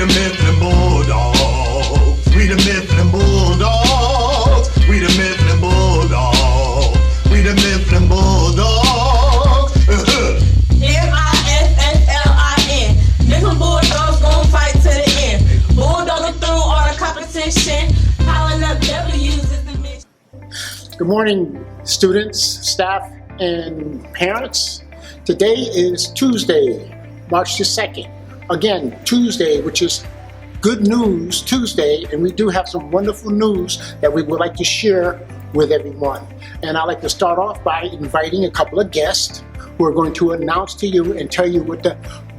the Mifflin Bulldogs. We the Mifflin Bulldogs. We the Mifflin Bulldogs. We the Mifflin Bulldogs. M-I-F-F-L-I-N. Mifflin Bulldogs gon' fight to the end. Bulldogging through all the competition. Piling up W's is the mission. Good morning, students, staff, and parents. Today is Tuesday, March the 2nd. Again, Tuesday, which is Good News Tuesday, and we do have some wonderful news that we would like to share with everyone. And I'd like to start off by inviting a couple of guests who are going to announce to you and tell you what the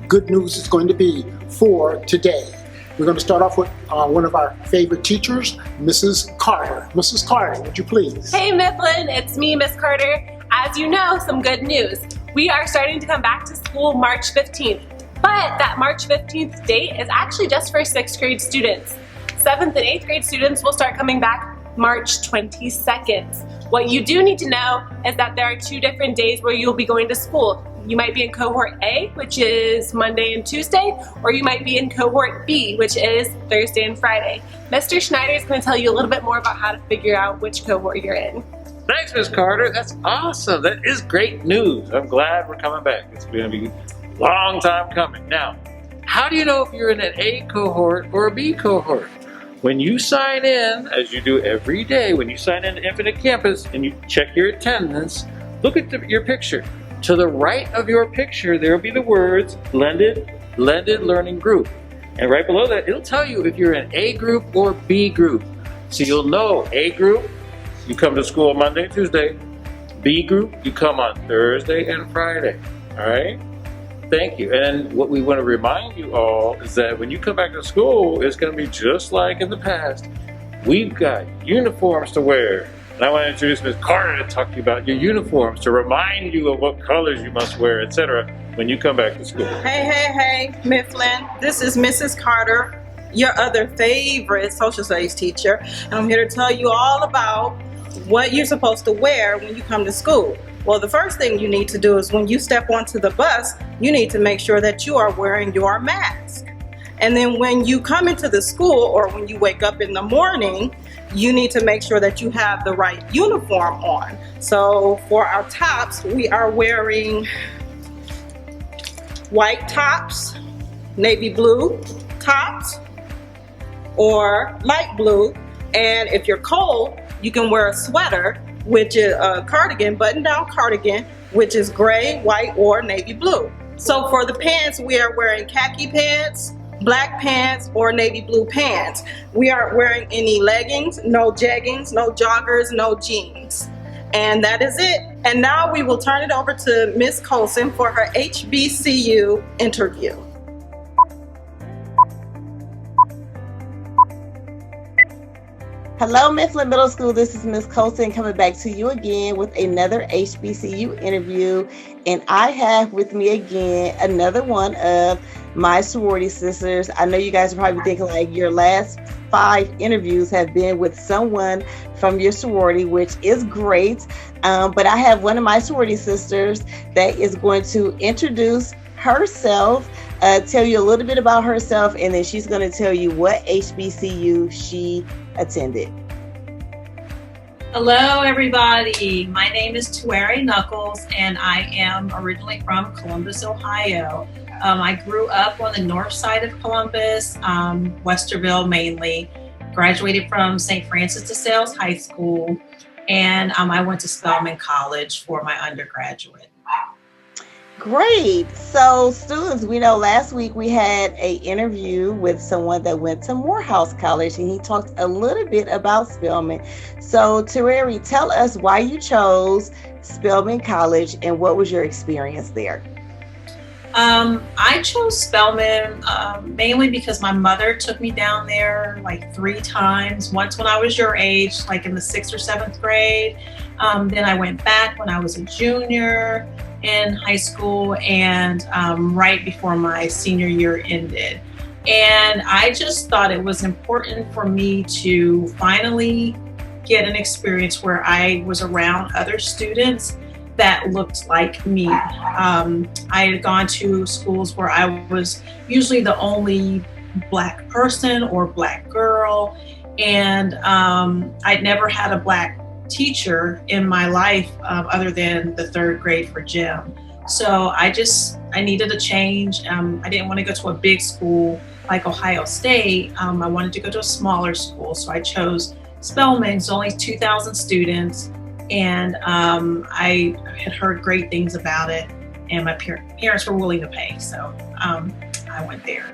good news is going to be for today. We're going to start off with one of our favorite teachers, Mrs. Carter. Mrs. Carter, would you please? Hey Mifflin, it's me, Miss Carter. As you know, some good news. We are starting to come back to school March 15th. But that March 15th date is actually just for 6th grade students. 7th and 8th grade students will start coming back March 22nd. What you do need to know is that there are 2 different days where you'll be going to school. You might be in Cohort A, which is Monday and Tuesday, or you might be in Cohort B, which is Thursday and Friday. Mr. Schneider is going to tell you a little bit more about how to figure out which cohort you're in. Thanks, Miss Carter. That's awesome. That is great news. I'm glad we're coming back. It's going to be long time coming. Now, how do you know if you're in an A cohort or a B cohort? When you sign in, as you do every day, when you sign in to Infinite Campus and you check your attendance, look at your picture. To the right of your picture, there will be the words Blended Learning Group. And right below that, it'll tell you if you're in A group or B group. So you'll know A group, you come to school Monday and Tuesday. B group, you come on Thursday and Friday. All right? Thank you. And what we want to remind you all is that when you come back to school, it's going to be just like in the past. We've got uniforms to wear. And I want to introduce Ms. Carter to talk to you about your uniforms, to remind you of what colors you must wear, etc. when you come back to school. Hey, Mifflin. This is Mrs. Carter, your other favorite social studies teacher. And I'm here to tell you all about what you're supposed to wear when you come to school. Well, the first thing you need to do is when you step onto the bus, you need to make sure that you are wearing your mask. And then when you come into the school or when you wake up in the morning, you need to make sure that you have the right uniform on. So for our tops, we are wearing white tops, navy blue tops, or light blue. And if you're cold, you can wear a sweater, which is a cardigan, button-down cardigan, which is gray, white, or navy blue. So for the pants, we are wearing khaki pants, black pants, or navy blue pants. We aren't wearing any leggings, no jeggings, no joggers, no jeans. And that is it. And now we will turn it over to Ms. Colson for her HBCU interview. Hello, Mifflin Middle School. This is Ms. Colson coming back to you again with another HBCU interview. And I have with me again another one of my sorority sisters. I know you guys are probably thinking like your last 5 interviews have been with someone from your sorority, which is great. But I have one of my sorority sisters that is going to introduce herself, tell you a little bit about herself, and then she's going to tell you what HBCU she attended. Hello everybody, my name is Tuere Knuckles and I am originally from Columbus, Ohio. I grew up on the north side of Columbus, Westerville mainly, graduated from St. Francis de Sales High School, and I went to Spelman College for my undergraduate. Great. So students, we know last week we had an interview with someone that went to Morehouse College and he talked a little bit about Spelman. So Tereri, tell us why you chose Spelman College and what was your experience there? I chose Spelman mainly because my mother took me down there like 3 times. Once when I was your age, like in the 6th or 7th grade. Then I went back when I was a junior in high school and right before my senior year ended. And I just thought it was important for me to finally get an experience where I was around other students that looked like me. I had gone to schools where I was usually the only Black person or Black girl. And I'd never had a Black teacher in my life other than the 3rd grade for gym. So I needed a change. I didn't want to go to a big school like Ohio State. I wanted to go to a smaller school. So I chose Spelman. It's only 2,000 students. And I had heard great things about it. And my parents were willing to pay. So I went there.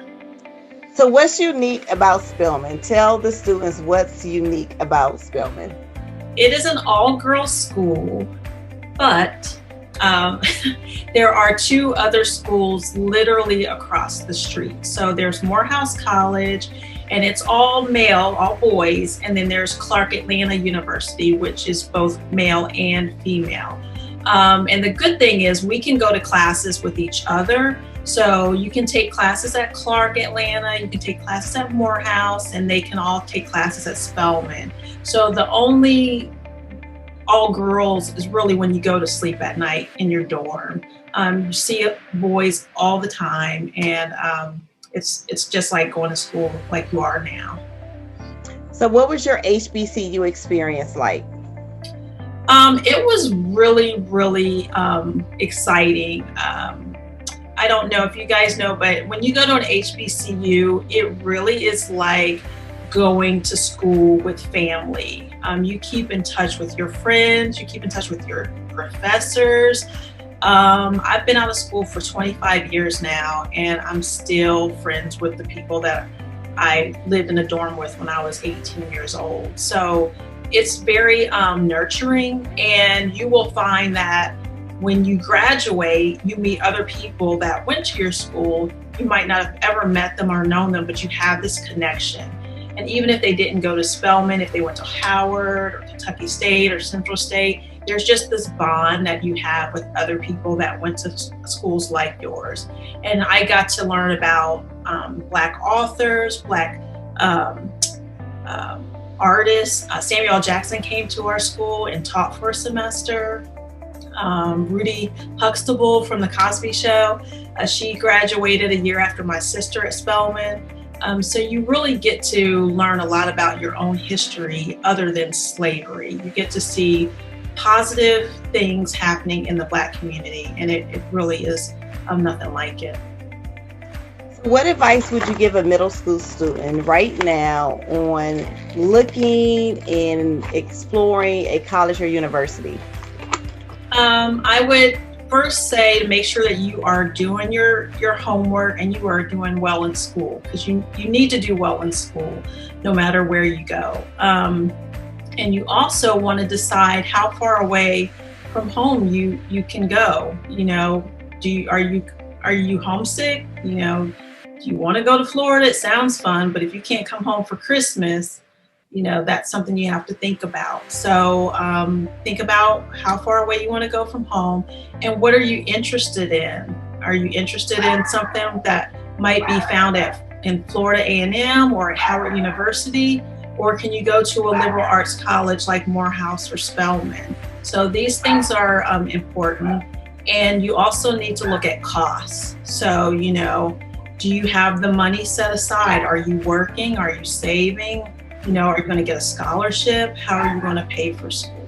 So what's unique about Spelman? Tell the students what's unique about Spelman. It is an all-girls school, but there are 2 other schools literally across the street. So there's Morehouse College, and it's all male, all boys, and then there's Clark Atlanta University, which is both male and female. And the good thing is we can go to classes with each other. So you can take classes at Clark Atlanta, you can take classes at Morehouse, and they can all take classes at Spelman. So the only all girls is really when you go to sleep at night in your dorm. You see boys all the time, and it's just like going to school like you are now. So what was your HBCU experience like? It was really, really exciting. I don't know if you guys know, but when you go to an HBCU, it really is like going to school with family. You keep in touch with your friends, you keep in touch with your professors. I've been out of school for 25 years now, and I'm still friends with the people that I lived in a dorm with when I was 18 years old. So it's very nurturing, and you will find that when you graduate, you meet other people that went to your school. You might not have ever met them or known them, but you have this connection. And even if they didn't go to Spelman, if they went to Howard or Kentucky State or Central State, there's just this bond that you have with other people that went to schools like yours. And I got to learn about Black authors, Black artists. Samuel L. Jackson came to our school and taught for a semester. Rudy Huxtable from The Cosby Show, she graduated a year after my sister at Spelman. So you really get to learn a lot about your own history other than slavery. You get to see positive things happening in the Black community, and it really is nothing like it. What advice would you give a middle school student right now on looking and exploring a college or university? I would first say to make sure that you are doing your homework and you are doing well in school, because you need to do well in school no matter where you go. And you also want to decide how far away from home you can go. You know, are you homesick? You know, do you want to go to Florida? It sounds fun, but if you can't come home for Christmas, you know, that's something you have to think about. So think about how far away you want to go from home, and what are you interested in? Are you interested in something that might be found in Florida A&M or at Howard University? Or can you go to a liberal arts college like Morehouse or Spelman? So these things are important. And you also need to look at costs. So, you know, do you have the money set aside? Are you working? Are you saving? You know, are you going to get a scholarship? How are you going to pay for school?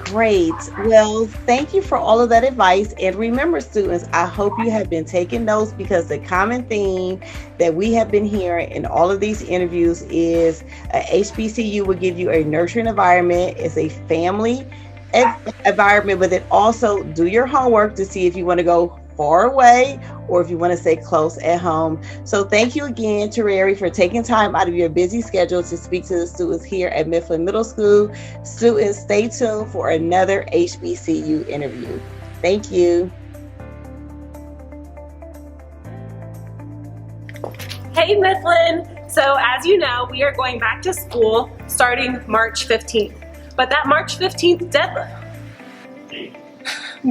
Great. Well, thank you for all of that advice. And remember, students, I hope you have been taking notes, because the common theme that we have been hearing in all of these interviews is a HBCU will give you a nurturing environment. It's a family environment, but then also do your homework to see if you want to go far away or if you want to stay close at home. So thank you again, Terry, for taking time out of your busy schedule to speak to the students here at Mifflin Middle School. Students, stay tuned for another HBCU interview. Thank you. Hey Mifflin! So as you know, we are going back to school starting March 15th. But that March 15th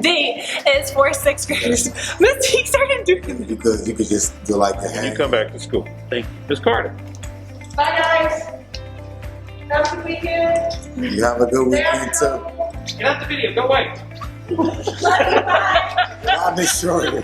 date is for 6th graders. Miss T started doing. You could just do like that. You come back to school. Thank you. Miss Carter. Bye, guys. Have a good weekend. You have a good weekend too. Get out the video. Go away. Bye, Miss Shorty.